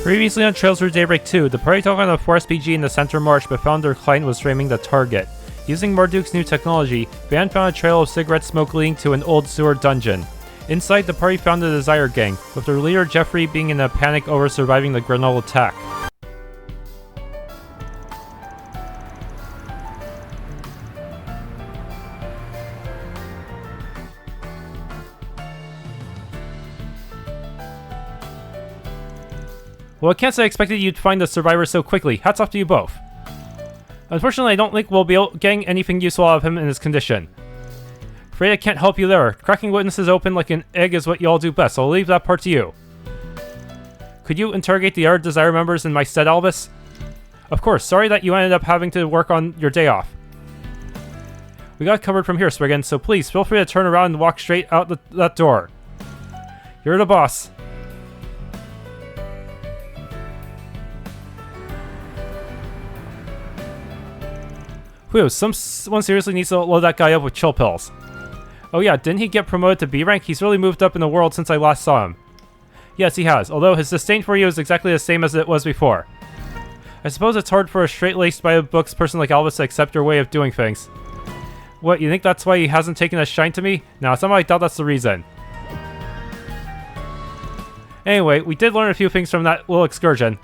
Previously on Trails through Daybreak 2, the party took on a forest PG in the center march but found their client was framing the target. Using Marduke's new technology, Van found a trail of cigarette smoke leading to an old sewer dungeon. Inside, the party found the Desire Gang, with their leader Jeffrey being in a panic over surviving the Grendel attack. Well, I can't say I expected you to find the survivor so quickly. Hats off to you both. Unfortunately, I don't think we'll be getting anything useful out of him in his condition. Afraid I can't help you there. Cracking witnesses open like an egg is what you all do best, so I'll leave that part to you. Could you interrogate the other Desire members in my stead, Elvis? Of course, sorry that you ended up having to work on your day off. We got it covered from here, Spriggan, so please feel free to turn around and walk straight out that door. You're the boss. Whew, someone seriously needs to load that guy up with chill pills. Oh yeah, didn't he get promoted to B rank? He's really moved up in the world since I last saw him. Yes, he has, although his disdain for you is exactly the same as it was before. I suppose it's hard for a straight-laced by-the-books person like Elvis to accept your way of doing things. What, you think that's why he hasn't taken a shine to me? No, somehow I doubt that's the reason. Anyway, we did learn a few things from that little excursion.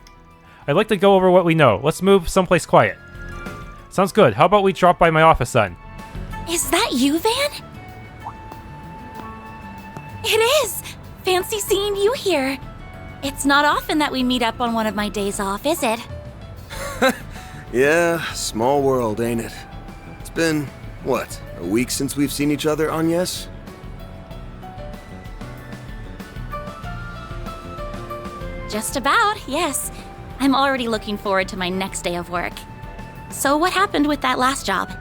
I'd like to go over what we know. Let's move someplace quiet. Sounds good. How about we drop by my office then? Is that you, Van? It is! Fancy seeing you here. It's not often that we meet up on one of my days off, is it? Yeah, small world, ain't it? It's been, what, a week since we've seen each other, Agnes? Just about, yes. I'm already looking forward to my next day of work. So what happened with that last job?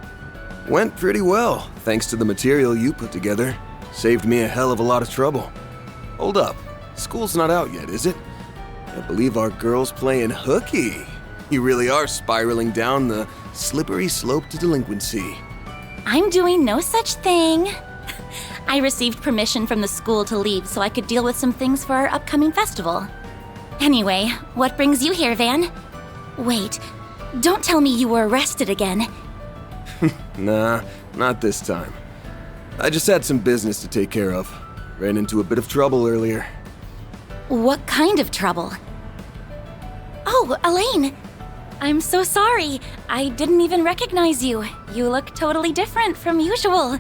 Went pretty well, thanks to the material you put together. Saved me a hell of a lot of trouble. Hold up, school's not out yet, is it? I believe our girl's playing hooky. You really are spiraling down the slippery slope to delinquency. I'm doing no such thing. I received permission from the school to leave so I could deal with some things for our upcoming festival. Anyway, what brings you here, Van? Wait, don't tell me you were arrested again. Nah, not this time. I just had some business to take care of. Ran into a bit of trouble earlier. What kind of trouble? Oh, Elaine! I'm so sorry. I didn't even recognize you. You look totally different from usual.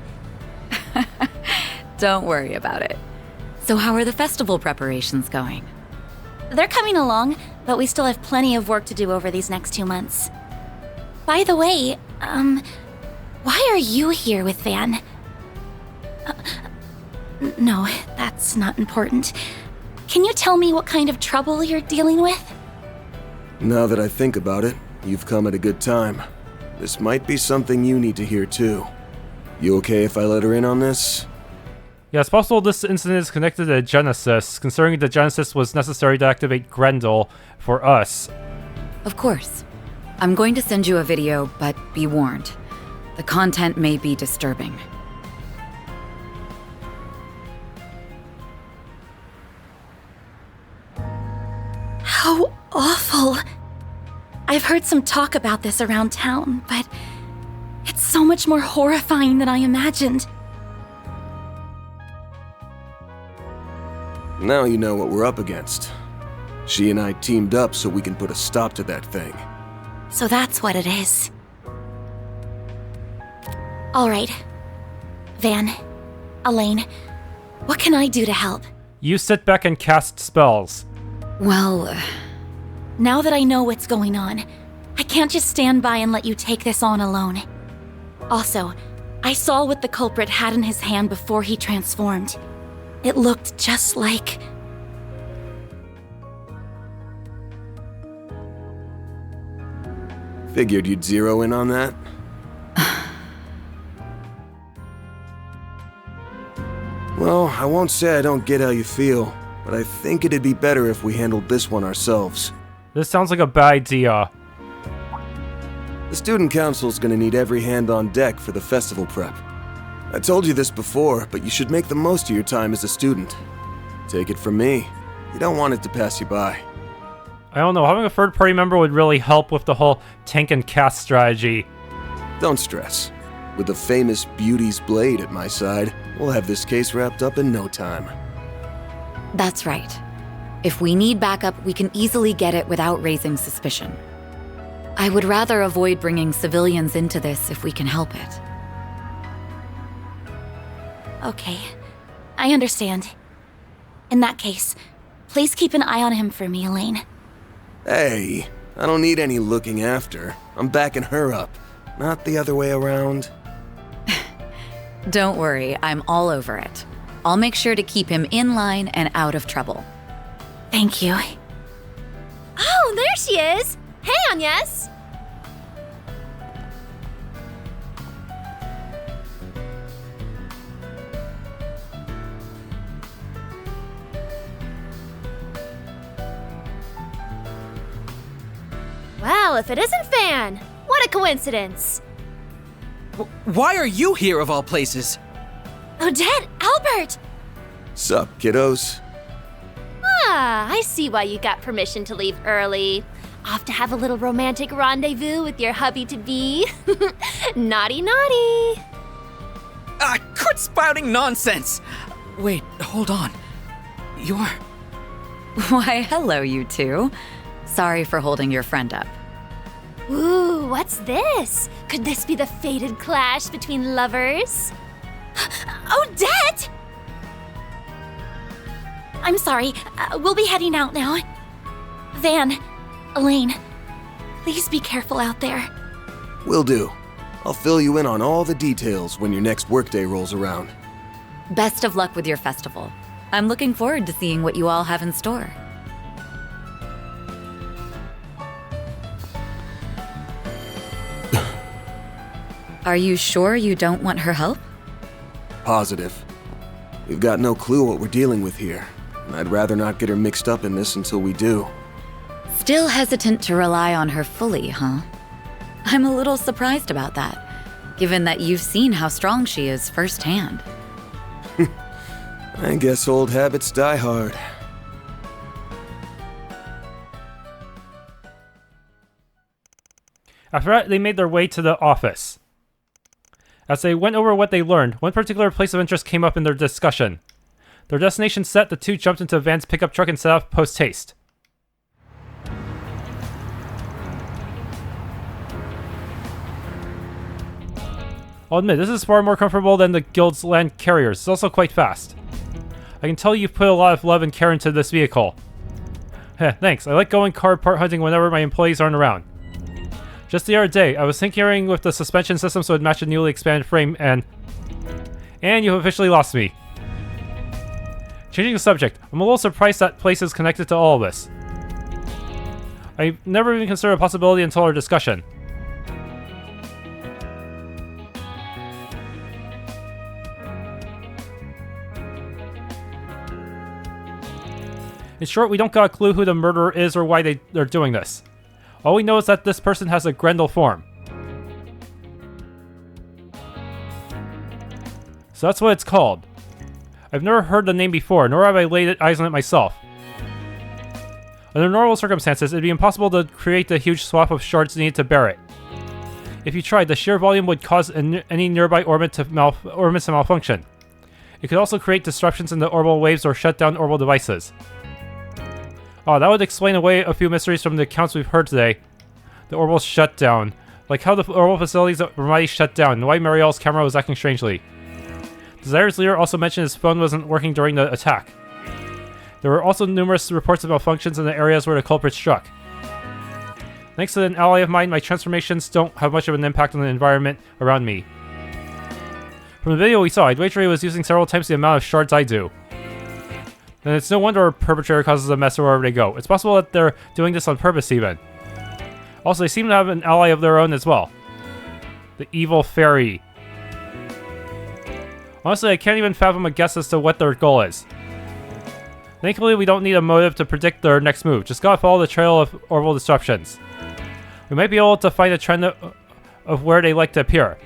Don't worry about it. So how are the festival preparations going? They're coming along, but we still have plenty of work to do over these next 2 months. By the way, why are you here with Van? No, that's not important. Can you tell me what kind of trouble you're dealing with? Now that I think about it, you've come at a good time. This might be something you need to hear too. You okay if I let her in on this? Yeah, it's possible this incident is connected to Genesis, considering the Genesis was necessary to activate Grendel for us. Of course. I'm going to send you a video, but be warned. The content may be disturbing. How awful. I've heard some talk about this around town, but it's so much more horrifying than I imagined. Now you know what we're up against. She and I teamed up so we can put a stop to that thing. So that's what it is. All right. Van, Elaine, what can I do to help? You sit back and cast spells. Well, Now that I know what's going on, I can't just stand by and let you take this on alone. Also, I saw what the culprit had in his hand before he transformed. It looked just like... Figured you'd zero in on that. Well, I won't say I don't get how you feel, but I think it'd be better if we handled this one ourselves. This sounds like a bad idea. The student council's gonna need every hand on deck for the festival prep. I told you this before, but you should make the most of your time as a student. Take it from me, you don't want it to pass you by. I don't know, having a third party member would really help with the whole tank and cast strategy. Don't stress. With the famous Beauty's Blade at my side, we'll have this case wrapped up in no time. That's right. If we need backup, we can easily get it without raising suspicion. I would rather avoid bringing civilians into this if we can help it. Okay, I understand. In that case, please keep an eye on him for me, Elaine. Hey, I don't need any looking after. I'm backing her up, not the other way around. Don't worry, I'm all over it. I'll make sure to keep him in line and out of trouble. Thank you. Oh, there she is! Hey, Agnes! Well, if it isn't Van! What a coincidence! Why are you here of all places? Odette! Albert! Sup, kiddos? Ah, I see why you got permission to leave early. Off to have a little romantic rendezvous with your hubby-to-be. Naughty, naughty! Quit spouting nonsense! Wait, hold on. You're... Why, hello, you two. Sorry for holding your friend up. Ooh, what's this? Could this be the fated clash between lovers? Odette! I'm sorry. We'll be heading out now. Van, Elaine, please be careful out there. Will do. I'll fill you in on all the details when your next workday rolls around. Best of luck with your festival. I'm looking forward to seeing what you all have in store. Are you sure you don't want her help? Positive. We've got no clue what we're dealing with here, and I'd rather not get her mixed up in this until we do. Still hesitant to rely on her fully, huh? I'm a little surprised about that, given that you've seen how strong she is firsthand. I guess old habits die hard. After that, they made their way to the office. As they went over what they learned, one particular place of interest came up in their discussion. Their destination set, the two jumped into Van's pickup truck and set off post-haste. I'll admit, this is far more comfortable than the Guild's land carriers. It's also quite fast. I can tell you've put a lot of love and care into this vehicle. Heh, thanks. I like going car part hunting whenever my employees aren't around. Just the other day, I was tinkering with the suspension system so it'd match a newly expanded frame, and you've officially lost me. Changing the subject, I'm a little surprised that place is connected to all of this. I never even considered a possibility until our discussion. In short, we don't got a clue who the murderer is or why they're doing this. All we know is that this person has a Grendel form. So that's what it's called. I've never heard the name before, nor have I laid eyes on it myself. Under normal circumstances, it'd be impossible to create the huge swath of shards needed to bear it. If you tried, the sheer volume would cause any nearby orbits to malfunction. It could also create disruptions in the orbital waves or shut down orbital devices. Oh, that would explain away a few mysteries from the accounts we've heard today. The orbital shutdown. Like how the orbital facilities at Ramadi shut down, and why Mariel's camera was acting strangely. Desire's leader also mentioned his phone wasn't working during the attack. There were also numerous reports of malfunctions in the areas where the culprit struck. Thanks to an ally of mine, my transformations don't have much of an impact on the environment around me. From the video we saw, I'd wager he was using several times the amount of shards I do. Then it's no wonder a perpetrator causes a mess wherever they go. It's possible that they're doing this on purpose even. Also, they seem to have an ally of their own as well. The evil fairy. Honestly, I can't even fathom a guess as to what their goal is. Thankfully, we don't need a motive to predict their next move. Just gotta follow the trail of orbital disruptions. We might be able to find a trend of where they like to appear.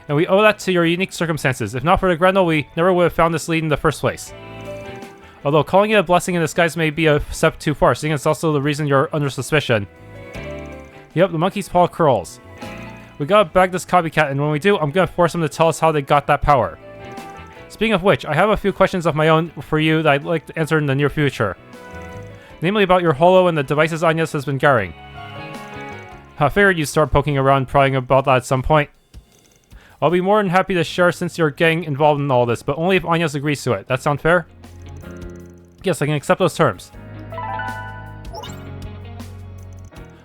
And we owe that to your unique circumstances. If not for the Grendel, we never would have found this lead in the first place. Although calling it a blessing in disguise may be a step too far, seeing it's also the reason you're under suspicion. Yep, the monkey's paw curls. We gotta bag this copycat, and when we do, I'm gonna force him to tell us how they got that power. Speaking of which, I have a few questions of my own for you that I'd like to answer in the near future. Namely about your holo and the devices Agnes has been carrying. I figured you'd start poking around, prying about that at some point. I'll be more than happy to share since you're getting involved in all this, but only if Agnes agrees to it. That sound fair? Yes, I can accept those terms.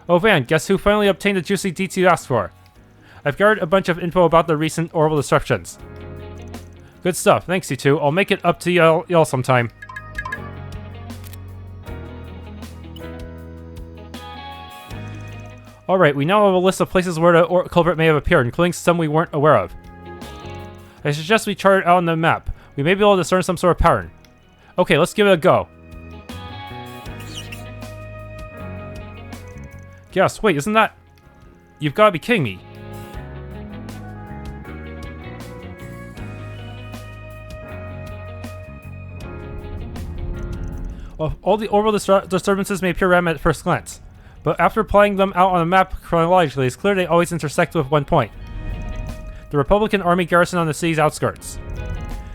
Oh Van, guess who finally obtained the juicy deets you asked for? I've gathered a bunch of info about the recent orbital disruptions. Good stuff, thanks you two. I'll make it up to y'all sometime. Alright, we now have a list of places where the culprit may have appeared, including some we weren't aware of. I suggest we chart it out on the map. We may be able to discern some sort of pattern. Okay, let's give it a go. Yes, wait, isn't that... You've gotta be kidding me. All the orbital disturbances may appear random at first glance, but after playing them out on a map chronologically, it's clear they always intersect with one point. The Republican Army garrison on the city's outskirts.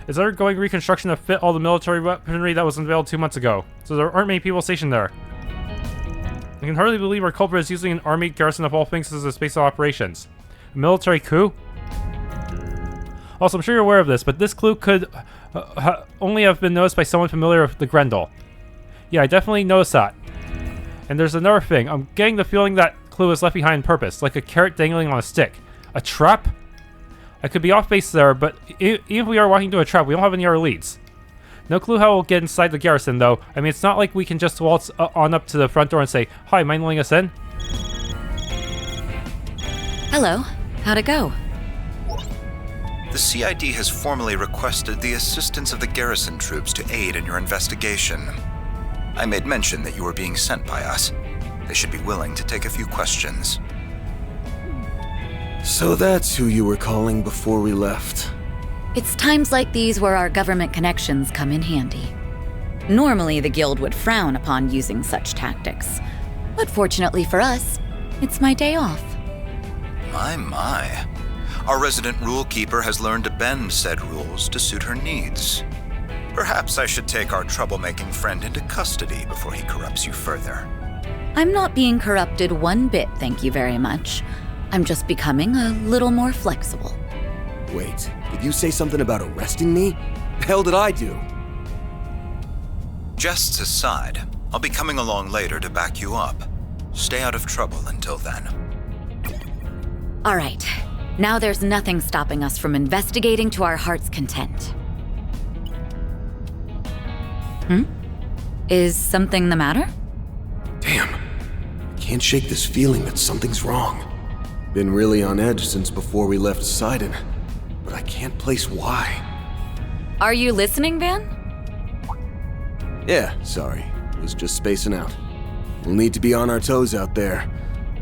It's undergoing reconstruction to fit all the military weaponry that was unveiled 2 months ago, so there aren't many people stationed there. I can hardly believe our culprit is using an army garrison of all things as a space of operations. A military coup? Also, I'm sure you're aware of this, but this clue could only have been noticed by someone familiar with the Grendel. Yeah, I definitely noticed that. And there's another thing. I'm getting the feeling that clue was left behind on purpose, like a carrot dangling on a stick. A trap? I could be off base there, but even if we are walking into a trap, we don't have any other leads. No clue how we'll get inside the garrison, though. I mean, it's not like we can just waltz on up to the front door and say, "Hi, mind letting us in?" Hello. How'd it go? The CID has formally requested the assistance of the garrison troops to aid in your investigation. I made mention that you were being sent by us. They should be willing to take a few questions. So that's who you were calling before we left. It's times like these where our government connections come in handy. Normally, the Guild would frown upon using such tactics. But fortunately for us, it's my day off. My. Our resident rule keeper has learned to bend said rules to suit her needs. Perhaps I should take our troublemaking friend into custody before he corrupts you further. I'm not being corrupted one bit, thank you very much. I'm just becoming a little more flexible. Wait, did you say something about arresting me? The hell did I do? Jests aside, I'll be coming along later to back you up. Stay out of trouble until then. All right. Now there's nothing stopping us from investigating to our heart's content. Is something the matter? Damn. Can't shake this feeling that something's wrong. Been really on edge since before we left Seiden, but I can't place why. Are you listening, Van? Yeah, sorry. Was just spacing out. We'll need to be on our toes out there.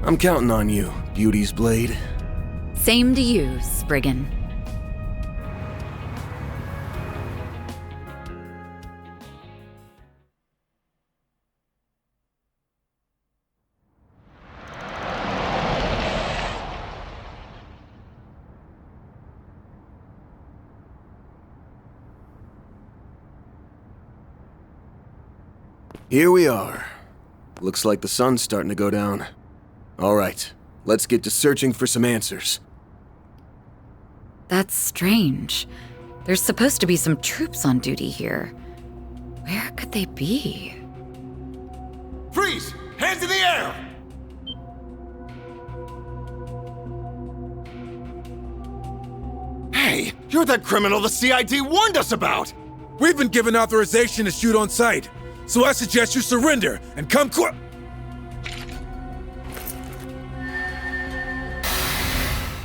I'm counting on you, Beauty's Blade. Same to you, Spriggan. Here we are. Looks like the sun's starting to go down. All right, let's get to searching for some answers. That's strange. There's supposed to be some troops on duty here. Where could they be? Freeze! Hands in the air! Hey, you're that criminal the CID warned us about! We've been given authorization to shoot on sight, so I suggest you surrender and come quick.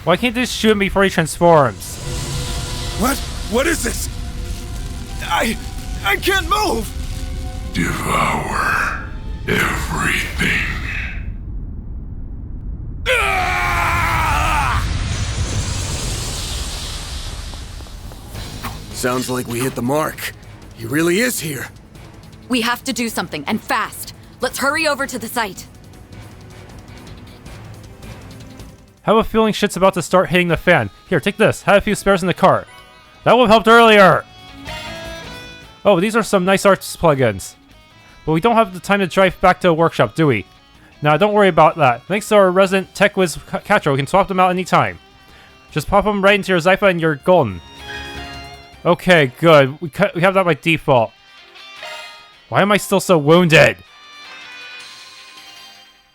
Why can't they just shoot him before he transforms? What? What is this? I can't move! Devour everything. Sounds like we hit the mark. He really is here. We have to do something, and fast. Let's hurry over to the site. I have a feeling shit's about to start hitting the fan. Here, take this. Had a few spares in the car. That would have helped earlier! Oh, these are some nice arts plugins. But we don't have the time to drive back to the workshop, do we? Nah, don't worry about that. Thanks to our resident tech whiz Catro, we can swap them out anytime. Just pop them right into your Zypha and you're golden. Okay, good. We have that by default. Why am I still so wounded?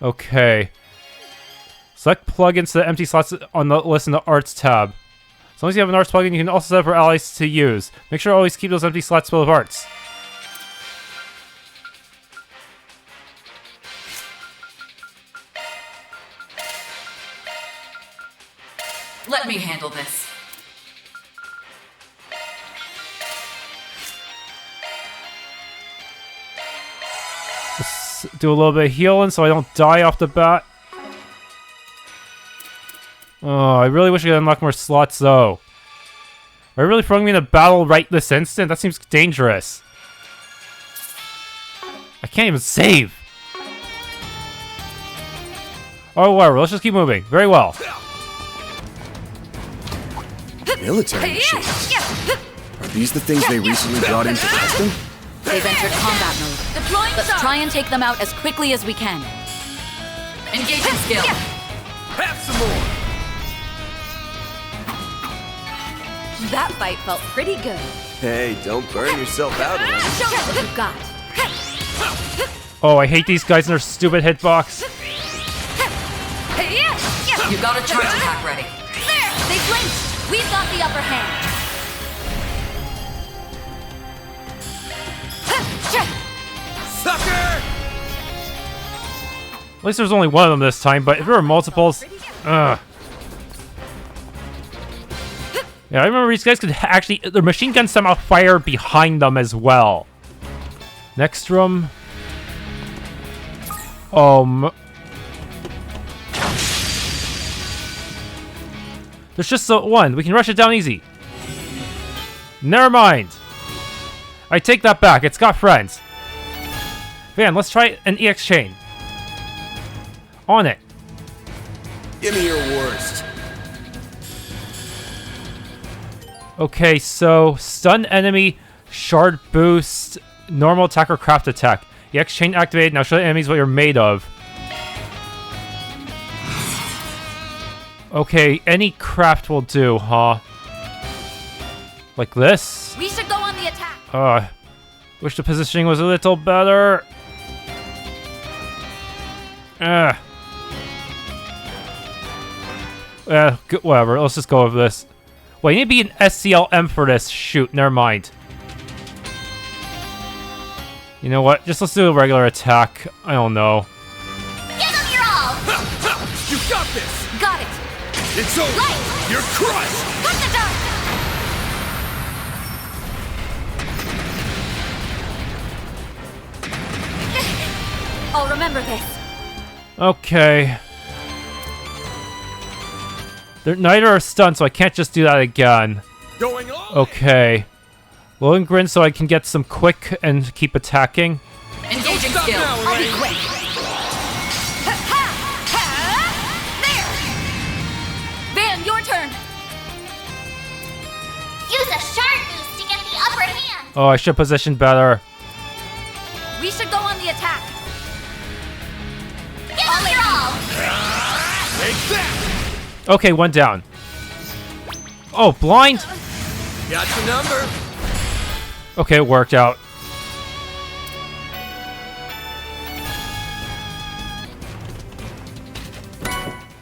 Okay. Select plugins to the empty slots on the list in the Arts tab. As long as you have an Arts plugin, you can also set up for allies to use. Make sure to always keep those empty slots full of Arts. Let me handle this. Let's do a little bit of healing so I don't die off the bat. Oh, I really wish I could unlock more slots, though. Are you really throwing me in a battle right this instant? That seems dangerous. I can't even save. Oh, whatever. Let's just keep moving. Very well. Military machines. Are these the things they recently brought in to test them? They've entered combat mode. Deploying Let's try and take them out as quickly as we can. Engaging skill. Have some more! That fight felt pretty good. Hey, don't burn yourself out. Show us what you've got. Oh, I hate these guys and their stupid hitbox. You got a charge attack ready. There! They flinched! We've got the upper hand. Sucker! At least there's only one of them this time, but if there were multiples... Ugh. Yeah, I remember these guys could actually... Their machine guns somehow fire behind them as well. Next room... There's just the one. We can rush it down easy. Never mind. I take that back. It's got friends. Van, let's try an EX chain. On it. Give me your worst. Okay, so stun enemy, shard boost, normal attack or craft attack. EX chain activated. Now show the enemies what you're made of. Okay, any craft will do, huh? Like this? We should go on the attack. Wish the positioning was a little better. Whatever, let's just go with this. Wait, you need to be an SCLM for this. Shoot, never mind. You know what? Just let's do a regular attack. I don't know. Give them your all! You got this! Got it! It's over! Light! You're crushed! Cut the dark! I'll remember this. Okay. Neither are stunned, so I can't just do that again. Going on! Okay. Loading grin so I can get some quick and keep attacking. Engaging skill. Now, I'll be Ray. quick. There! Van, your turn. Use a shard boost to get the upper hand. Oh, I should position better. We should go on the attack. Give them your all. Take that! Okay, one down. Oh, blind? Got your number. Okay, it worked out.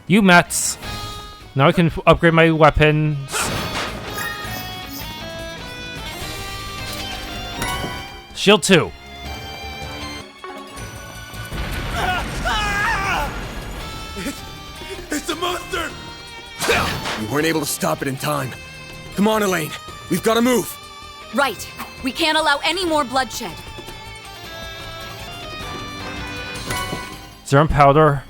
You Mets. Now I can upgrade my weapons. Shield 2. It's a monster! You weren't able to stop it in time. Come on, Elaine. We've got to move. Right. We can't allow any more bloodshed. Serum powder.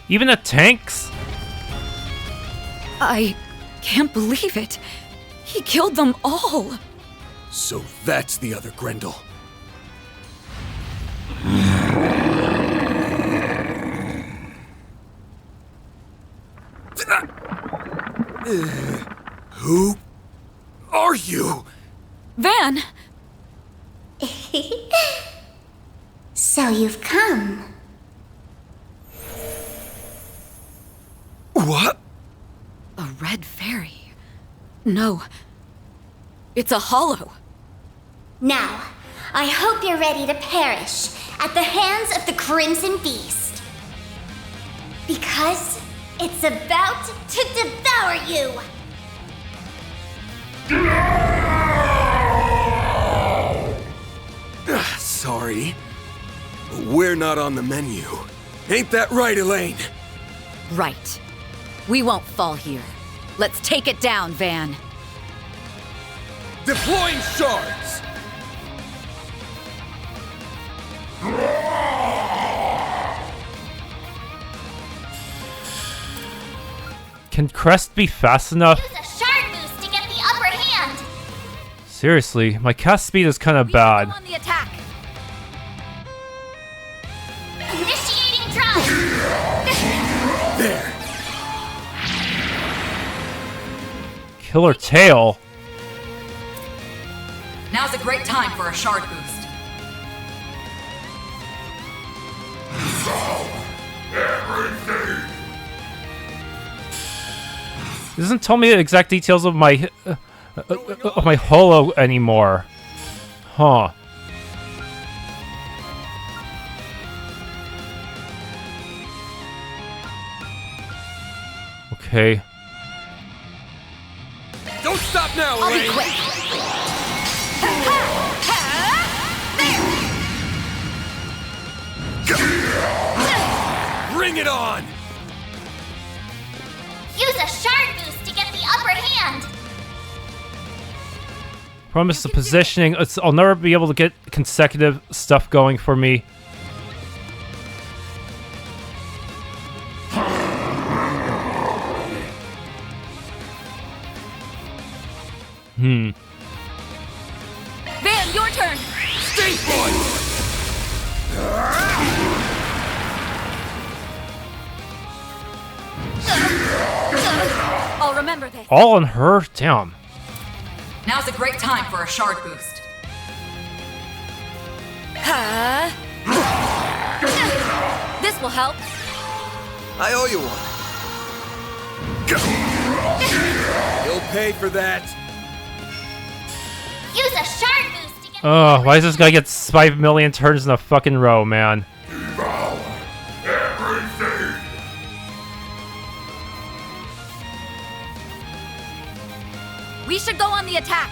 Even the tanks? I can't believe it. He killed them all. So that's the other Grendel. Who are you? Van! So you've come. What? A red fairy. No. It's a hollow. Now, I hope you're ready to perish at the hands of the Crimson Beast. Because it's about to devour you! Sorry. We're not on the menu. Ain't that right, Elaine? Right. We won't fall here. Let's take it down, Van. Deploying shards! Can Crest be fast enough? Use a shard boost to get the upper hand! Seriously, my cast speed is kind of bad. On the attack. Initiating drive! There! Killer Tail? Now's a great time for a shard boost. It doesn't tell me the exact details of my holo anymore. Huh. Okay. Don't stop now, Elaine! Bring it on! Use a shard boost to get the upper hand! Promise the positioning. I'll never be able to get consecutive stuff going for me. Van, your turn! Stay put! I'll remember this. All on her? Damn. Now's a great time for a shard boost. This will help. I owe you one. You'll pay for that. Use a shard boost to get Ugh, why does this guy get 5 million turns in a fucking row, man? We should go on the attack.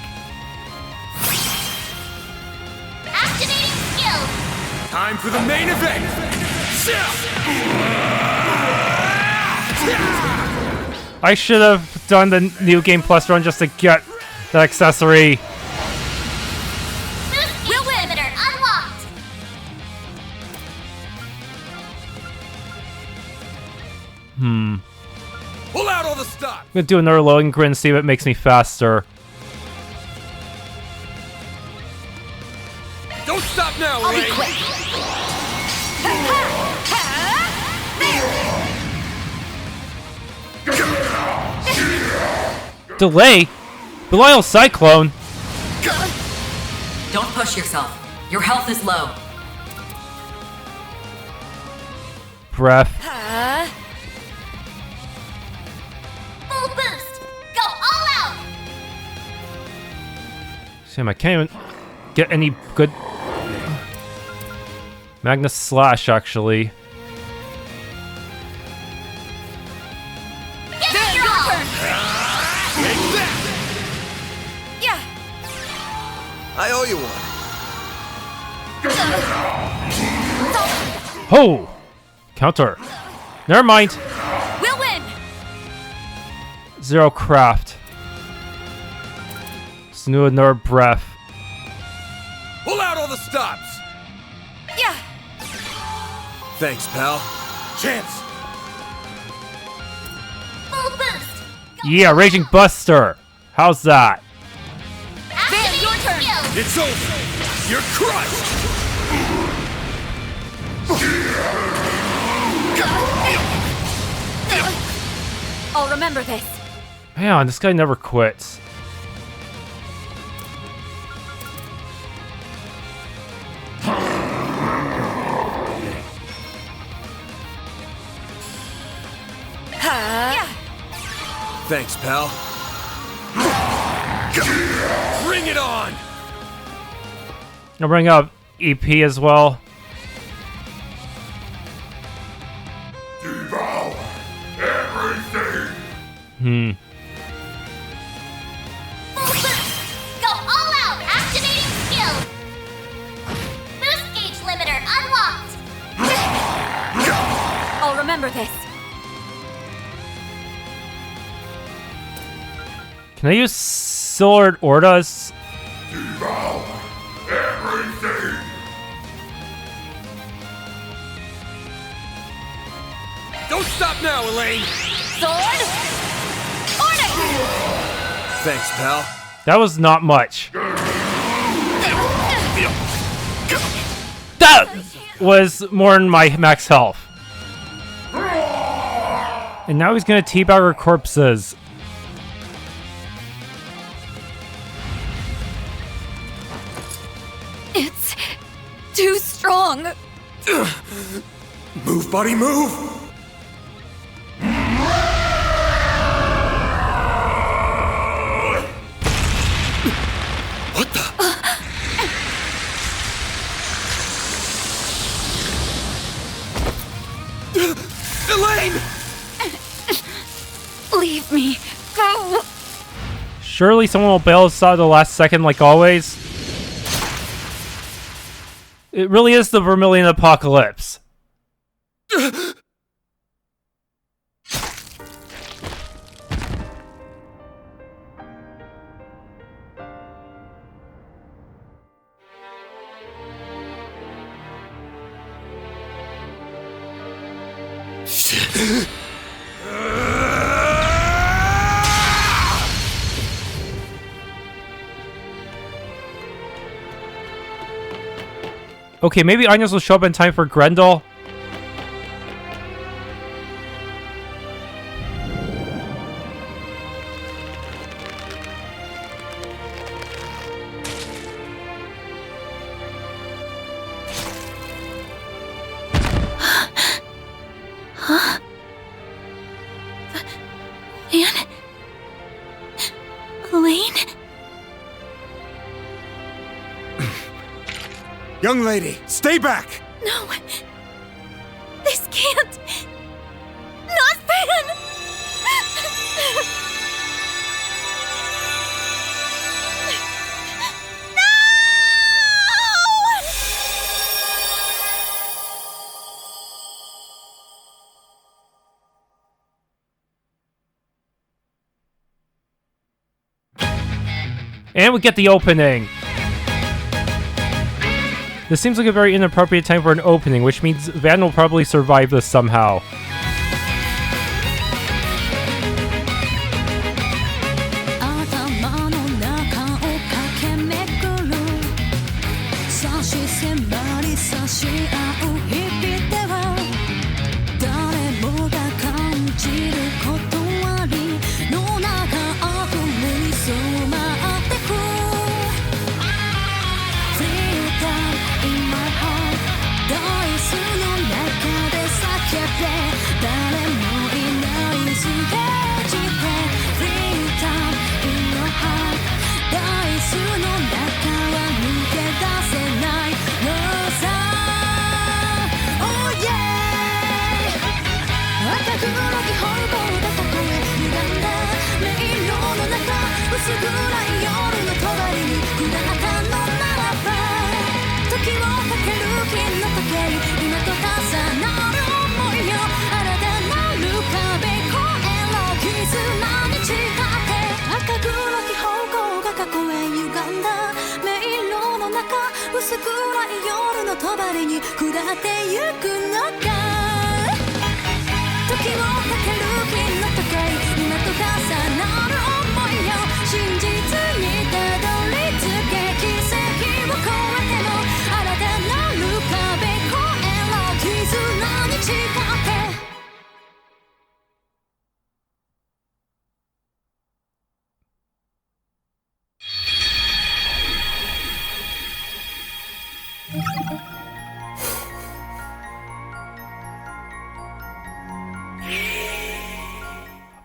activating skill! Time for the main event! I should have done the New Game Plus run just to get the accessory. We'll win! Unlocked! Pull out all the stops! I'm gonna do another loading grid and see if it makes me faster. Don't stop now, I'll be Elaine! quick. Delay? Belial Cyclone? Don't push yourself. Your health is low. Breath. Full boost! Go all out! Damn, I can't even get any good... Magnus Slash, actually. Get your turn! Take that! Yeah. I owe you one. Oh! Counter. Never mind. We'll win. Zero craft. Snoo another breath. Pull out all the stops! Yeah. Thanks, pal. Chance! Yeah, Raging Buster. How's that? Van, your turn. It's over! You're crushed! I'll remember this. Man, this guy never quits. Thanks, pal. Bring it on! I'll bring up EP as well. Devour everything. Full boost! Go all out! Activating skill! Boost gauge limiter unlocked! I'll remember this. Can I use Sword Ordas? Devour everything. Don't stop now, Elaine! Sword! Order! Thanks, pal. That was not much. That was more than my max health. And now he's gonna teabag our corpses. It's too strong. Move, buddy, move! What the? Elaine! Leave me. Go. Surely someone will bail us out at the last second like always. It really is the Vermilion Apocalypse. Okay, maybe Agnes will show up in time for Grendel. Huh? Van? Elaine? Young lady, stay back! No. This can't. Not Van! And we get the opening. This seems like a very inappropriate time for an opening, which means Van will probably survive this somehow.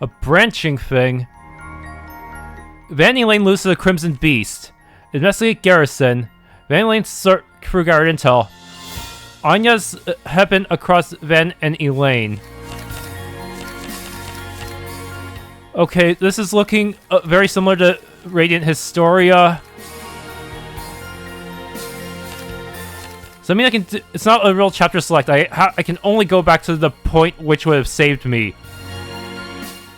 A branching thing. Van Elaine loses the Crimson Beast. Investigate Garrison. Van Elaine search for guard intel. Anya's happen across Van and Elaine. Okay, this is looking very similar to Radiant Historia. So I mean, it's not a real chapter select. I can only go back to the point which would have saved me.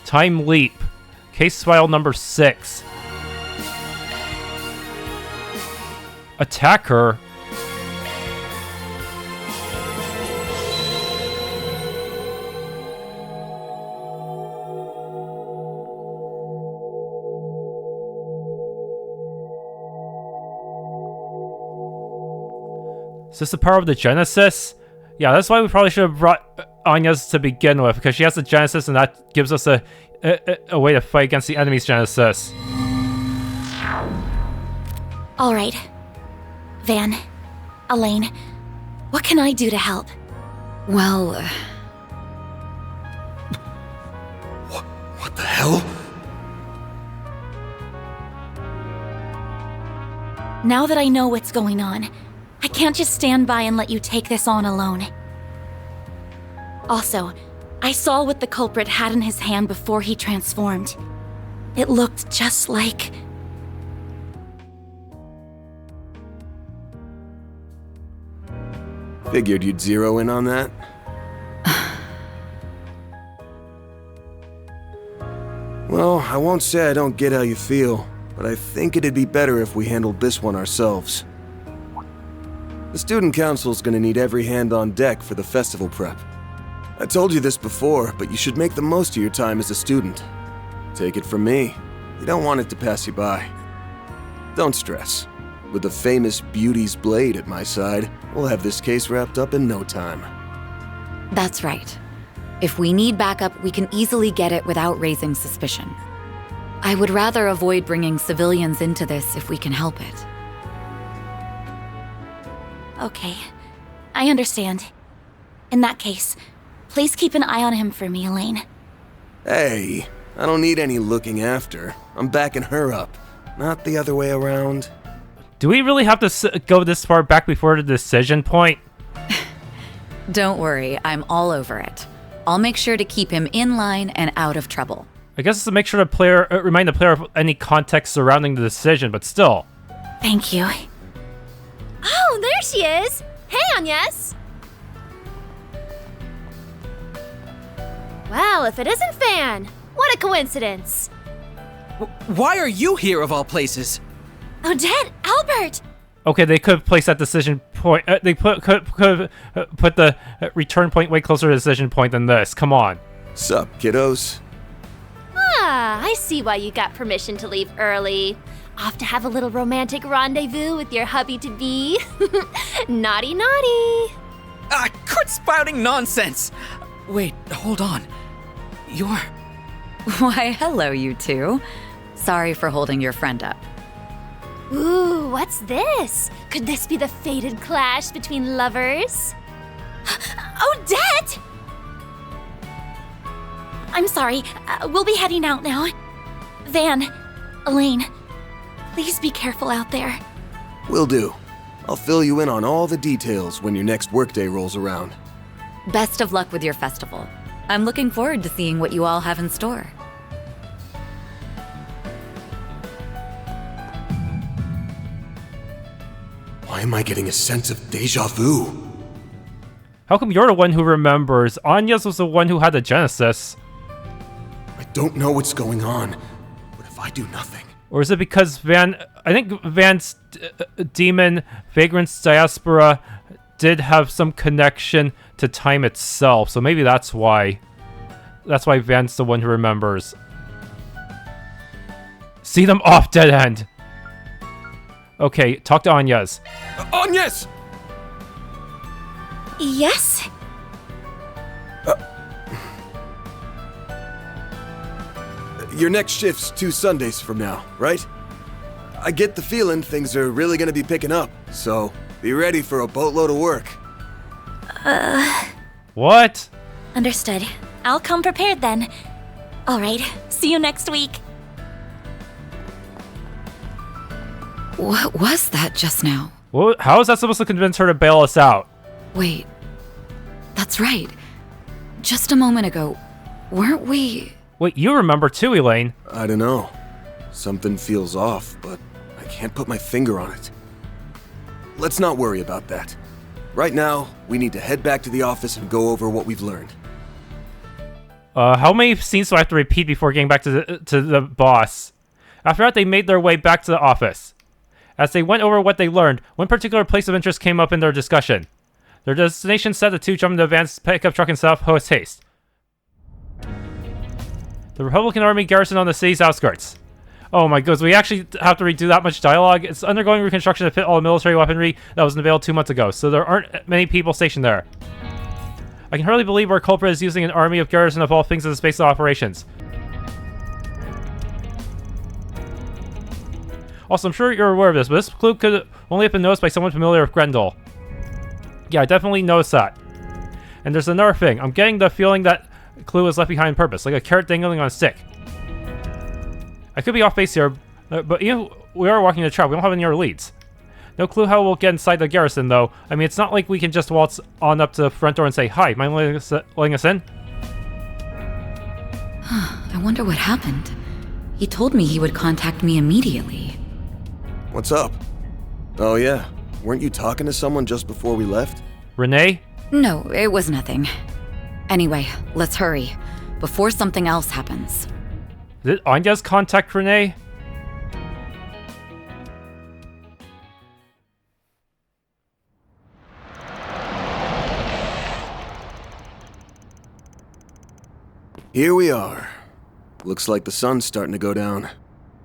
Time Leap. Case file number 6. Attacker. Is this the power of the Genesis? Yeah, that's why we probably should have brought Anya's to begin with, because she has the Genesis and that gives us a way to fight against the enemy's Genesis. Alright. Van, Elaine, what can I do to help? Well... What the hell? Now that I know what's going on, I can't just stand by and let you take this on alone. Also, I saw what the culprit had in his hand before he transformed. It looked just like... Figured you'd zero in on that. Well, I won't say I don't get how you feel, but I think it'd be better if we handled this one ourselves. The student council's gonna need every hand on deck for the festival prep. I told you this before, but you should make the most of your time as a student. Take it from me, you don't want it to pass you by. Don't stress. With the famous Beauty's Blade at my side, we'll have this case wrapped up in no time. That's right. If we need backup, we can easily get it without raising suspicion. I would rather avoid bringing civilians into this if we can help it. Okay, I understand. In that case, please keep an eye on him for me, Elaine. Hey, I don't need any looking after. I'm backing her up, not the other way around. Do we really have to go this far back before the decision point? Don't worry, I'm all over it. I'll make sure to keep him in line and out of trouble. I guess it's to make sure the player remind the player of any context surrounding the decision, but still. Thank you. Oh, there she is! Hey, Agnes! Well, if it isn't Van, what a coincidence! Why are you here of all places? Odette! Albert! Okay, they could place that decision point. They could put the return point way closer to the decision point than this. Come on. Sup, kiddos? Ah, I see why you got permission to leave early. Off to have a little romantic rendezvous with your hubby-to-be. Naughty, naughty. Quit spouting nonsense! Wait, hold on. You're... Why, hello, you two. Sorry for holding your friend up. Ooh, what's this? Could this be the fated clash between lovers? Odette! I'm sorry. We'll be heading out now. Van, Elaine, please be careful out there. Will do. I'll fill you in on all the details when your next workday rolls around. Best of luck with your festival. I'm looking forward to seeing what you all have in store. Why am I getting a sense of deja vu? How come you're the one who remembers? Anya's was the one who had the Genesis. I don't know what's going on. What if I do nothing? Or is it because I think Van's demon, Vagrant's Diaspora, did have some connection to time itself, so maybe that's why. That's why Van's the one who remembers. See them off, dead end. Okay, talk to Agnes. Agnes! Yes? Your next shift's 2 Sundays from now, right? I get the feeling things are really gonna be picking up, so be ready for a boatload of work. What? Understood. I'll come prepared then. Alright, see you next week. What was that just now? How is that supposed to convince her to bail us out? Wait. That's right. Just a moment ago, weren't we... Wait, you remember too, Elaine. I don't know. Something feels off, but I can't put my finger on it. Let's not worry about that. Right now, we need to head back to the office and go over what we've learned. How many scenes do I have to repeat before getting back to the boss? After that, they made their way back to the office. As they went over what they learned, one particular place of interest came up in their discussion. Their destination set the two jump into the van's pickup truck and set off post haste. The Republican Army garrison on the city's outskirts. Oh my goodness, we actually have to redo that much dialogue? It's undergoing reconstruction to fit all the military weaponry that was unveiled 2 months ago, so there aren't many people stationed there. I can hardly believe our culprit is using an army of garrison of all things as a space of operations. Also, I'm sure you're aware of this, but this clue could only have been noticed by someone familiar with Grendel. Yeah, I definitely noticed that. And there's another thing. I'm getting the feeling that clue was left behind on purpose, like a carrot dangling on a stick. I could be off base here, but even we are walking the track. We don't have any other leads. No clue how we'll get inside the garrison, though. I mean, it's not like we can just waltz on up to the front door and say, "Hi, mind letting us in?" I wonder what happened. He told me he would contact me immediately. What's up? Oh yeah, weren't you talking to someone just before we left? Renee? No, it was nothing. Anyway, let's hurry, before something else happens. Did Agnes contact Renee? Here we are. Looks like the sun's starting to go down.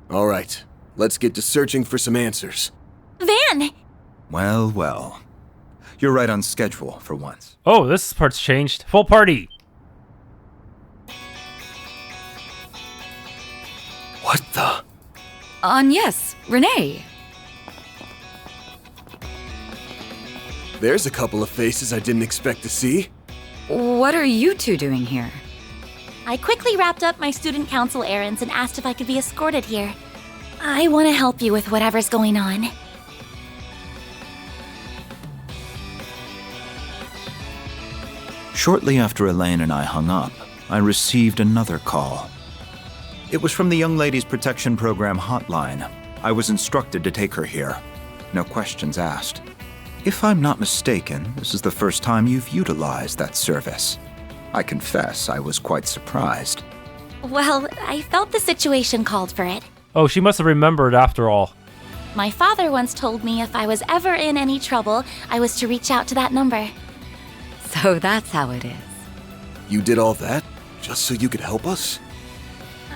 All right, let's get to searching for some answers. Van! Well, well. You're right on schedule for once. Oh, this part's changed. Full party! What the? Yes, Renee. There's a couple of faces I didn't expect to see. What are you two doing here? I quickly wrapped up my student council errands and asked if I could be escorted here. I want to help you with whatever's going on. Shortly after Elaine and I hung up, I received another call. It was from the Young Ladies Protection Program hotline. I was instructed to take her here. No questions asked. If I'm not mistaken, this is the first time you've utilized that service. I confess I was quite surprised. Well, I felt the situation called for it. Oh, she must have remembered after all. My father once told me if I was ever in any trouble, I was to reach out to that number. So that's how it is. You did all that just so you could help us?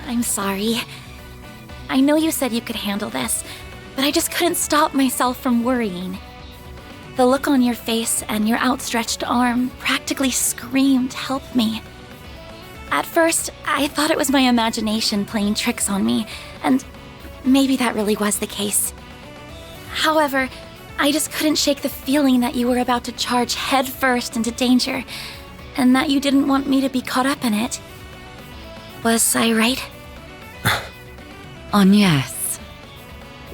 I'm sorry. I know you said you could handle this, but I just couldn't stop myself from worrying. The look on your face and your outstretched arm practically screamed, "Help me." At first, I thought it was my imagination playing tricks on me, and maybe that really was the case. However, I just couldn't shake the feeling that you were about to charge headfirst into danger, and that you didn't want me to be caught up in it. Was I right? Yes.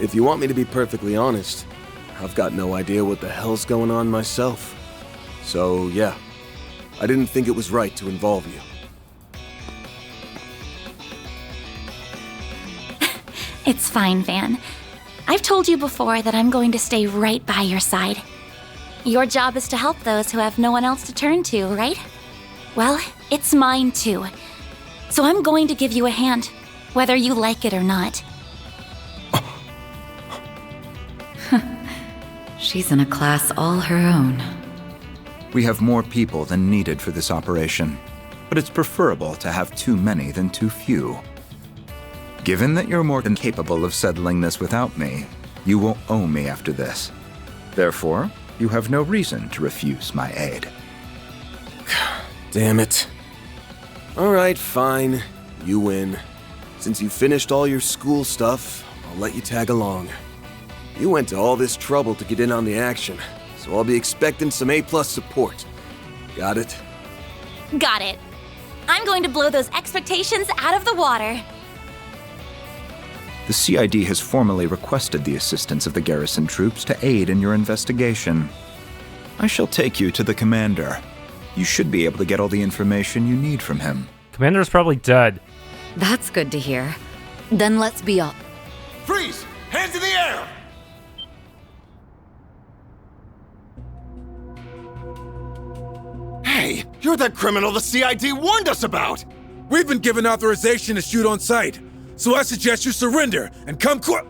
If you want me to be perfectly honest, I've got no idea what the hell's going on myself. So, yeah, I didn't think it was right to involve you. It's fine, Van. I've told you before that I'm going to stay right by your side. Your job is to help those who have no one else to turn to, right? Well, it's mine too. So I'm going to give you a hand, whether you like it or not. She's in a class all her own. We have more people than needed for this operation, but it's preferable to have too many than too few. Given that you're more than capable of settling this without me, you will owe me after this. Therefore, you have no reason to refuse my aid. Damn it. Alright, fine. You win. Since you finished all your school stuff, I'll let you tag along. You went to all this trouble to get in on the action, so I'll be expecting some A+ support. Got it? Got it. I'm going to blow those expectations out of the water. The CID has formally requested the assistance of the Garrison troops to aid in your investigation. I shall take you to the commander. You should be able to get all the information you need from him. Commander's probably dead. That's good to hear. Then let's be up. Freeze! Hands in the air! Hey, you're that criminal the CID warned us about! We've been given authorization to shoot on sight, so I suggest you surrender and come quick.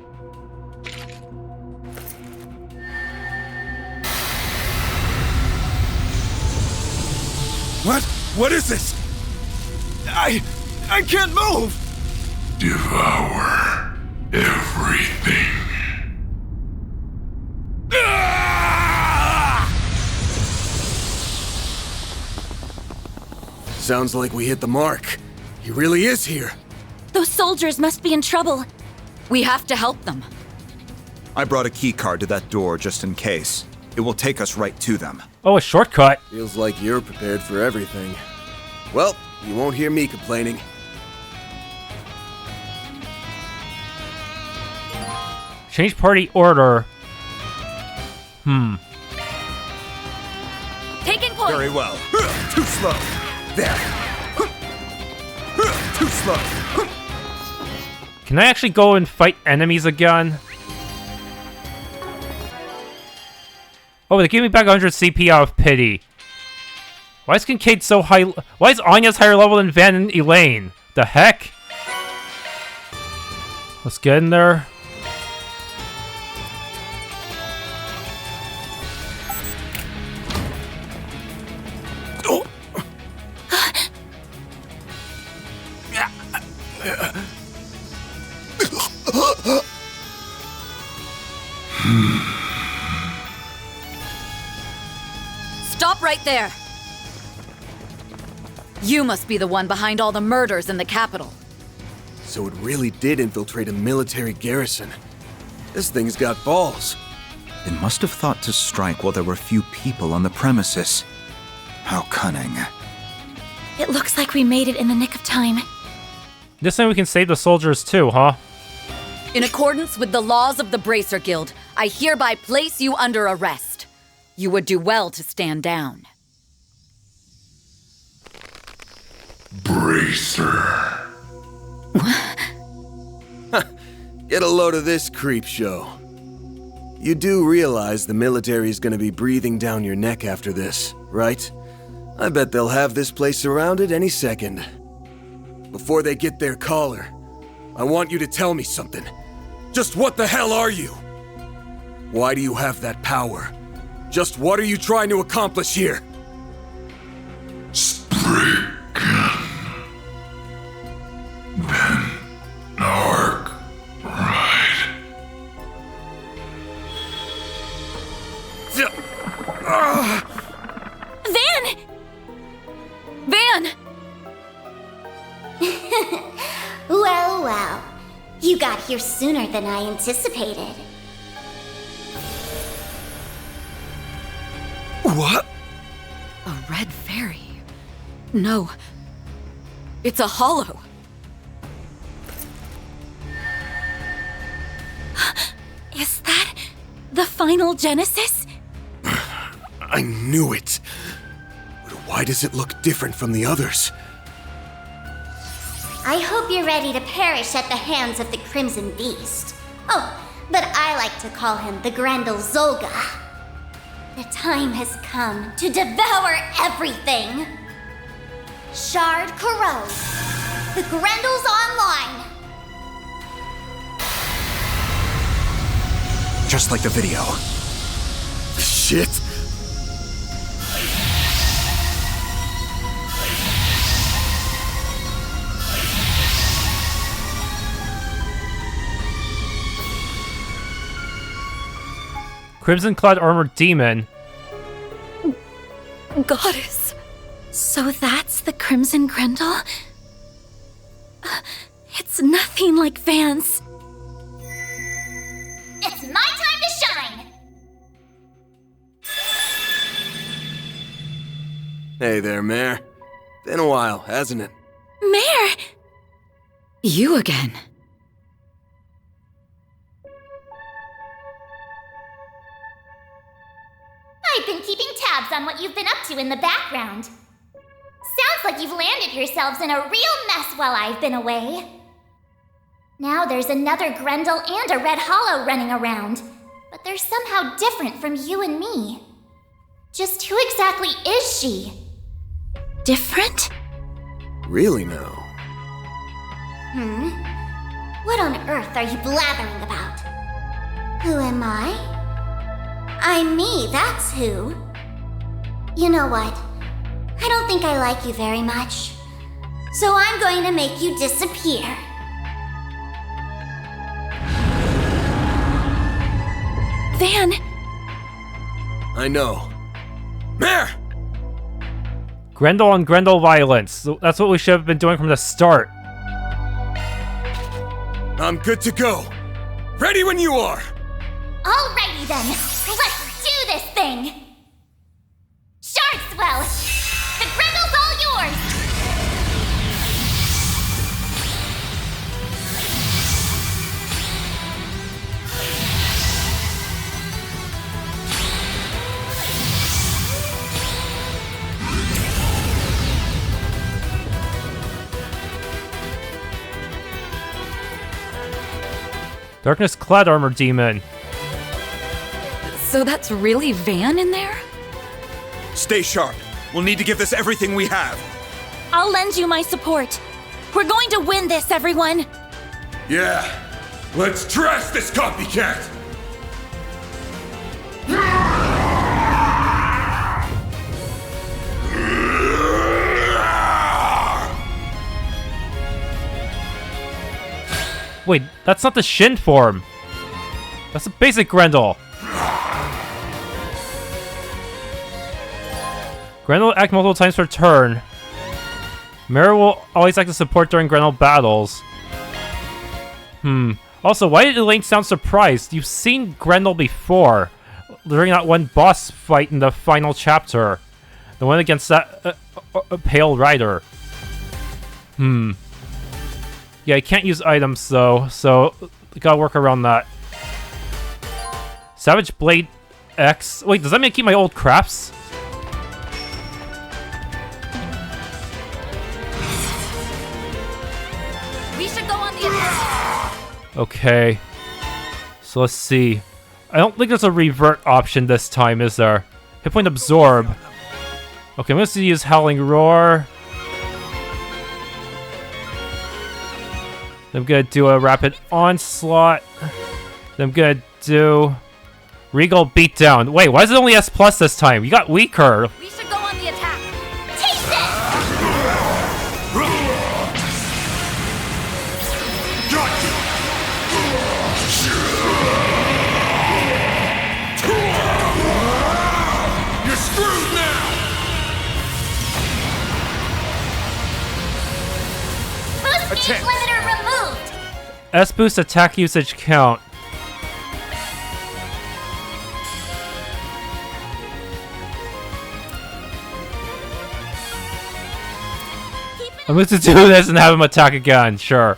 What? What is this? I can't move! Devour everything. Sounds like we hit the mark. He really is here. Those soldiers must be in trouble. We have to help them. I brought a key card to that door just in case. It will take us right to them. Oh, a shortcut. Feels like you're prepared for everything. Well, you won't hear me complaining. Change party order. Taking point. Very well. Too slow. There. Too slow. Can I actually go and fight enemies again? Oh, they gave me back 100 CP out of pity. Why is Kincaid so high? Why is Agnes higher level than Van and Elaine? The heck? Let's get in there. Stop right there! You must be the one behind all the murders in the capital. So it really did infiltrate a military garrison. This thing's got balls. It must have thought to strike while there were few people on the premises. How cunning. It looks like we made it in the nick of time. This time we can save the soldiers too, huh? In accordance with the laws of the Bracer Guild, I hereby place you under arrest. You would do well to stand down. Bracer. Get a load of this creep show. You do realize the military is gonna be breathing down your neck after this, right? I bet they'll have this place surrounded any second. Before they get their collar, I want you to tell me something. Just what the hell are you? Why do you have that power? Just what are you trying to accomplish here? Spriggan. Then Narc. Right. Van! Van! Well, well. You got here sooner than I anticipated. What? A red fairy? No. It's a hollow. Is that the final Genesis? I knew it. But why does it look different from the others? I hope you're ready to perish at the hands of the Crimson Beast. Oh, but I like to call him the Grendel Zolga. The time has come to devour everything. Shard Corrode. The Grendel's online. Just like the video. Shit. Crimson-clad armored demon. Goddess. So that's the Crimson Grendel? It's nothing like Vance. It's my time to shine! Hey there, Mare. Been a while, hasn't it? Mare! You again. I've been keeping tabs on what you've been up to in the background. Sounds like you've landed yourselves in a real mess while I've been away. Now there's another Grendel and a Red Hollow running around, but they're somehow different from you and me. Just who exactly is she? Different? Really now? What on earth are you blathering about? Who am I? I'm me, that's who. You know what? I don't think I like you very much. So I'm going to make you disappear. Van! I know. Mare! Grendel on Grendel violence. So that's what we should have been doing from the start. I'm good to go. Ready when you are. Alrighty then, let's do this thing! Shardswell! The Grendel's all yours! Darkness-clad armor demon. So that's really Van in there? Stay sharp. We'll need to give this everything we have. I'll lend you my support. We're going to win this, everyone! Yeah. Let's trash this copycat. Wait, that's not the Shin form. That's a basic Grendel. Grendel will act multiple times per turn. Mare will always act as support during Grendel battles. Also, why did Elaine sound surprised? You've seen Grendel before. During that one boss fight in the final chapter. The one against that Pale Rider. Yeah, I can't use items though, so gotta work around that. Savage Blade X. Wait, does that mean I keep my old craps? We should go on the attack! Okay. So let's see. I don't think there's a revert option this time, is there? Hit point absorb. Okay, I'm going to use Howling Roar. I'm gonna do a rapid onslaught. Then I'm gonna do Regal Beatdown. Wait, why is it only S+ this time? You got weaker. We should go on the attack! Taste it! You're screwed now. Boost speed limiter removed! S boost attack usage count. I'm going to do this and have him attack again, sure.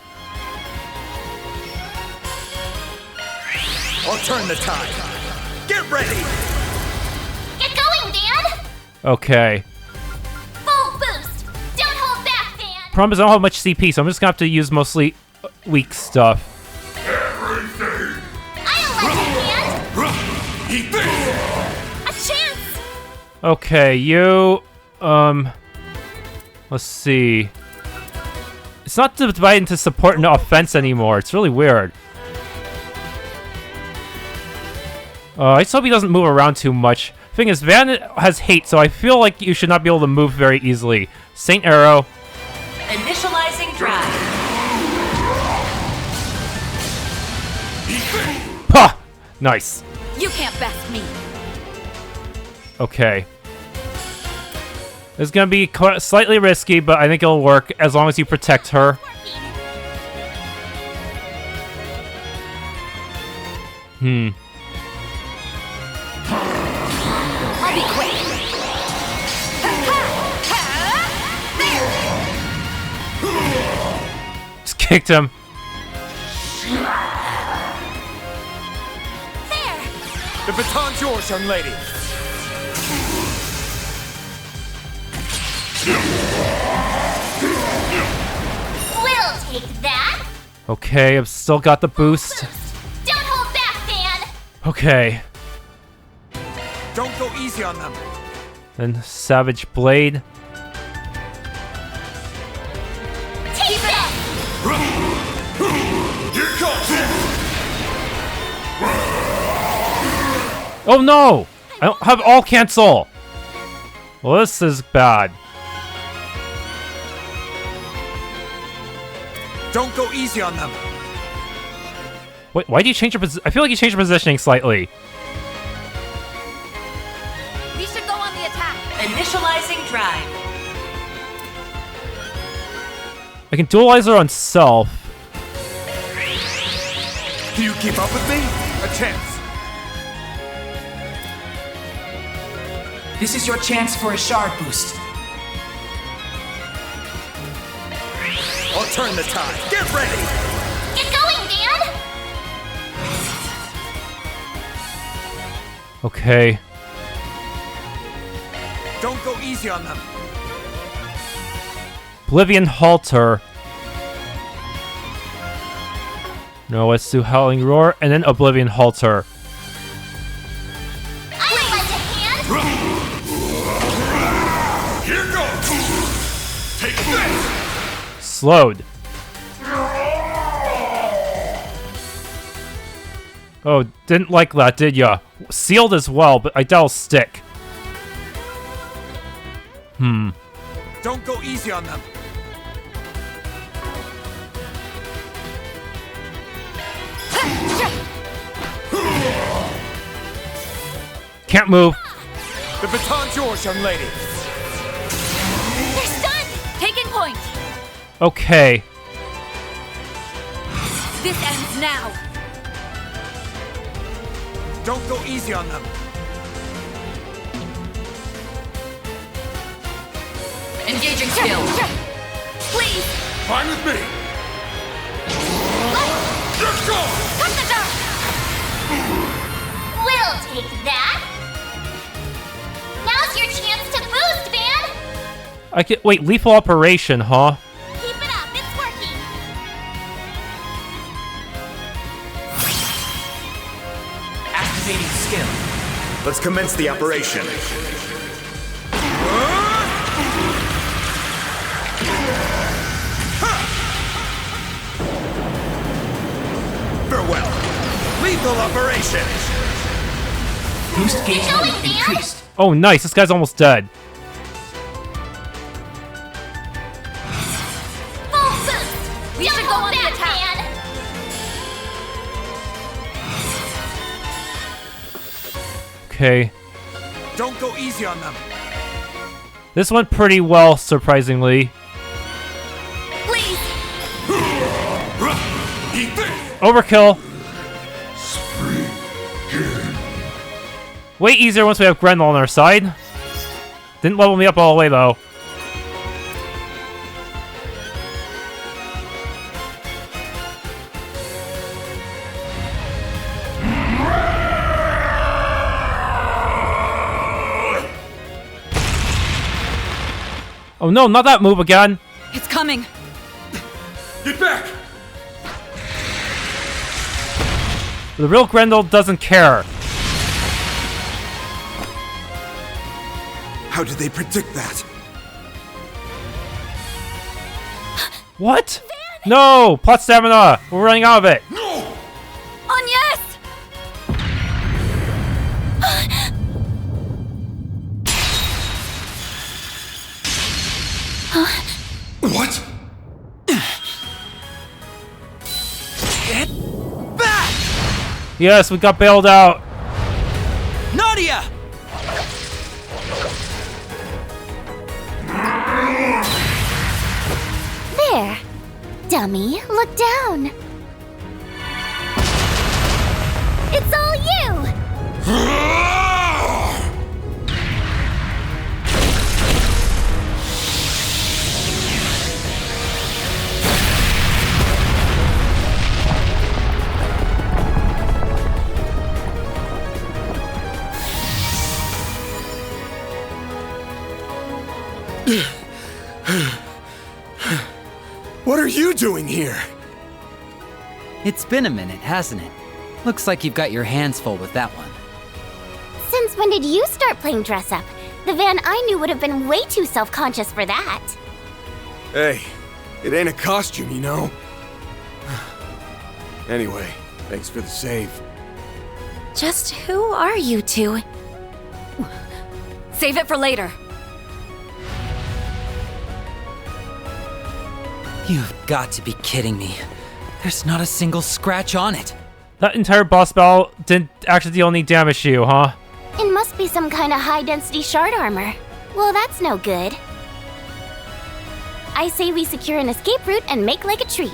I'll turn the tide. Get ready! Get going, Dan! Okay. Full boost! Don't hold back, Dan! Problem is I don't have much CP, so I'm just going to have to use mostly weak stuff. Everything. I'll let you, Dan! Eat this. A chance! Okay, you... Let's see. It's not divided into support and offense anymore. It's really weird. I just hope he doesn't move around too much. Thing is, Van has hate, so I feel like you should not be able to move very easily. Saint Arrow. Initializing drive. Ha! Nice. You can't best me. Okay. It's gonna be slightly risky, but I think it'll work as long as you protect her. I'll be quick. Just kicked him. The baton's yours, young lady. We'll take that. Okay, I've still got the boost. Don't hold back, Van. Okay. Don't go easy on them. Then Savage Blade. Take that. Here it comes! Oh no! I don't have all cancel! Well, this is bad. Don't go easy on them. Wait, why do you change your position? I feel like you changed your positioning slightly. We should go on the attack. Initializing drive. I can dualize her on self. Do you keep up with me? A chance. This is your chance for a shard boost. I'll turn the tide. Get ready! Get going, Dan. Okay. Don't go easy on them. Oblivion Halter. No, let's do Howling Roar and then Oblivion Halter. I might lend a hand. Here goes! Take this! Slowed. Oh, didn't like that, did ya? Sealed as well, but I doubt it'll stick. Don't go easy on them. Can't move. The baton's yours, young lady. They're stunned. Taking point. Okay. This ends now. Don't go easy on them. Engaging skill. Please. Fine with me! Let's go! Cut the dark. We'll take that. Now's your chance to boost, Van. I can wait. Lethal operation, huh? Keep it up. It's working. Activating skill. Let's commence the operation. Farewell. Lethal operation. Boost gauge going, level Dan. increased. Oh, nice. This guy's almost dead. Full boost. We should go on the attack. Van. Okay. Don't go easy on them. This went pretty well, surprisingly. Please. Eat this! Overkill. Way easier once we have Grendel on our side. Didn't level me up all the way, though. Oh no, not that move again! It's coming. Get back! The real Grendel doesn't care. How did they predict that? What? No! Plot stamina! We're running out of it! No! On yes. What? Get back! Yes, we got bailed out. dummy. Look down. It's all you! What are you doing here? It's been a minute, hasn't it? Looks like you've got your hands full with that one. Since when did you start playing dress up? The Van I knew would have been way too self-conscious for that. Hey, it ain't a costume, you know? Anyway, thanks for the save. Just who are you two? Save it for later. You've got to be kidding me. There's not a single scratch on it. That entire boss battle didn't actually deal any damage to you, huh? It must be some kind of high-density shard armor. Well, that's no good. I say we secure an escape route and make like a tree.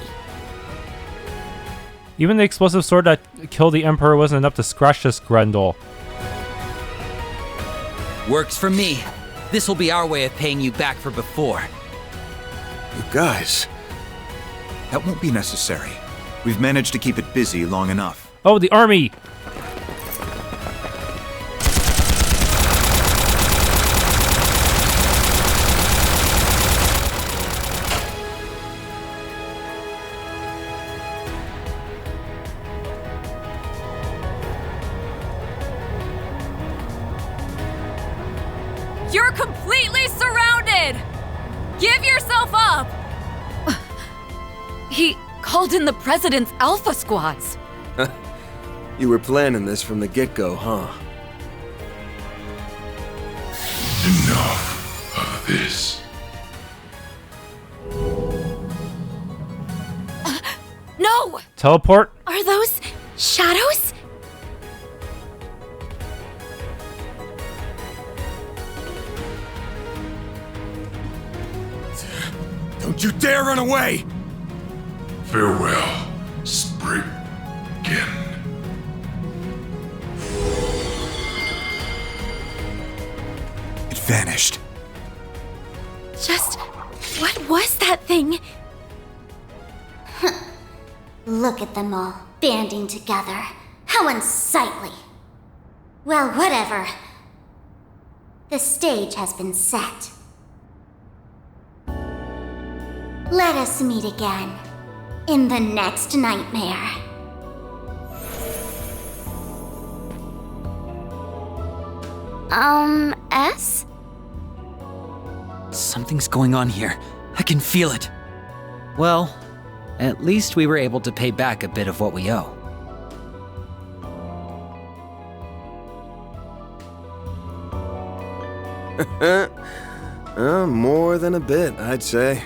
Even the explosive sword that killed the Emperor wasn't enough to scratch this Grendel. Works for me. This will be our way of paying you back for before. You guys... That won't be necessary. We've managed to keep it busy long enough. Oh, the army! You're completely surrounded! Give yourself up! He called in the President's Alpha Squads. You were planning this from the get-go, huh? Enough of this. No! Teleport? Are those shadows? Don't you dare run away! Farewell, Spriggan. It vanished. Just... what was that thing? Look at them all, banding together. How unsightly. Well, whatever. The stage has been set. Let us meet again. In the next nightmare. S? Something's going on here. I can feel it. Well, at least we were able to pay back a bit of what we owe. More than a bit, I'd say.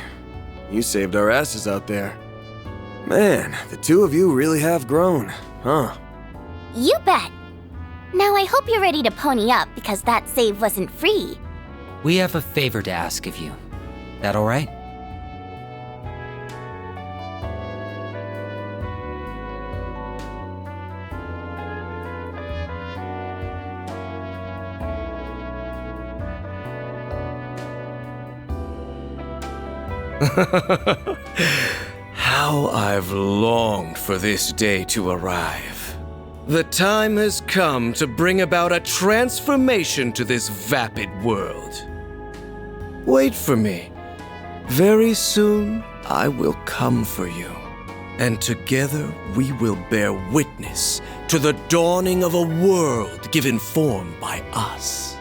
You saved our asses out there. Man, the two of you really have grown, huh? You bet. Now I hope you're ready to pony up because that save wasn't free. We have a favor to ask of you. That all right? How I've longed for this day to arrive. The time has come to bring about a transformation to this vapid world. Wait for me. Very soon, I will come for you. And together, we will bear witness to the dawning of a world given form by us.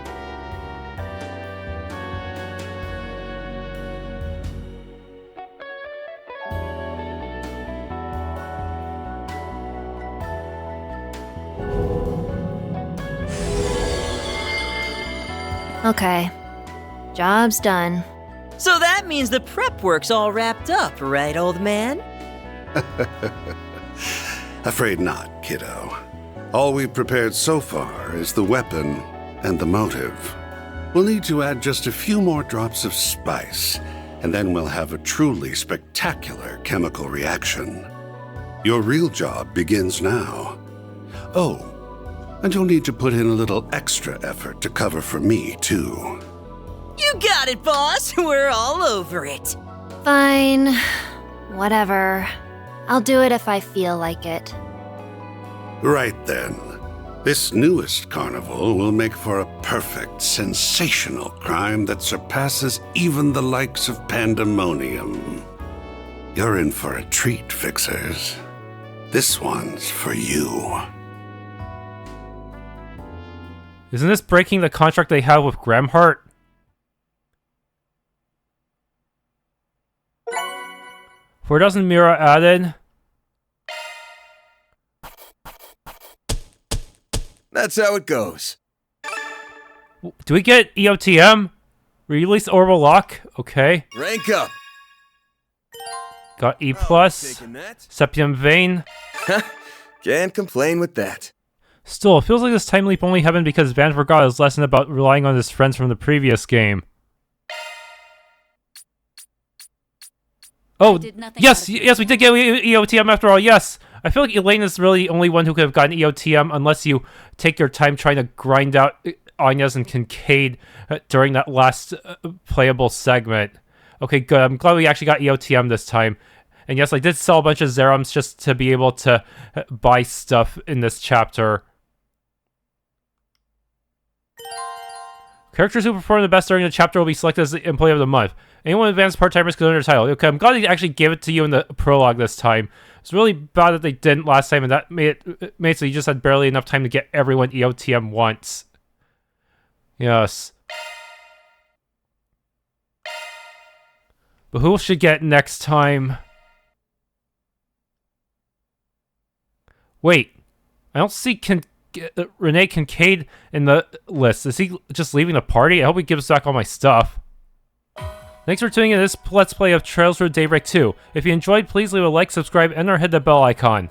Okay. Job's done. So that means the prep work's all wrapped up, right, old man? Afraid not, kiddo. All we've prepared so far is the weapon and the motive. We'll need to add just a few more drops of spice, and then we'll have a truly spectacular chemical reaction. Your real job begins now. Oh, and you'll need to put in a little extra effort to cover for me, too. You got it, boss! We're all over it! Fine. Whatever. I'll do it if I feel like it. Right then. This newest carnival will make for a perfect, sensational crime that surpasses even the likes of Pandemonium. You're in for a treat, Fixers. This one's for you. Isn't this breaking the contract they have with Gramhart? For doesn't Mira added? That's how it goes. Do we get EOTM? Release Orbital Lock? Okay. Rank up. Got E+. Septium Vein. Can't complain with that. Still, it feels like this time leap only happened because Van forgot his lesson about relying on his friends from the previous game. Oh, yes, yes, we did get EOTM after all, yes! I feel like Elaine is really the only one who could have gotten EOTM unless you take your time trying to grind out Agnes and Kincaid during that last playable segment. Okay, good. I'm glad we actually got EOTM this time. And yes, I did sell a bunch of Zerums just to be able to buy stuff in this chapter. Characters who perform the best during the chapter will be selected as the Employee of the Month. Anyone advanced part-timers can earn their title. Okay, I'm glad they actually gave it to you in the prologue this time. It's really bad that they didn't last time, and that made it so you just had barely enough time to get everyone EOTM once. Yes. But who should get next time? Wait, I don't see Renee Kincaid in the list. Is he just leaving the party? I hope he gives back all my stuff. Thanks for tuning in to this Let's Play of Trails for Daybreak 2. If you enjoyed, please leave a like, subscribe, and or hit the bell icon.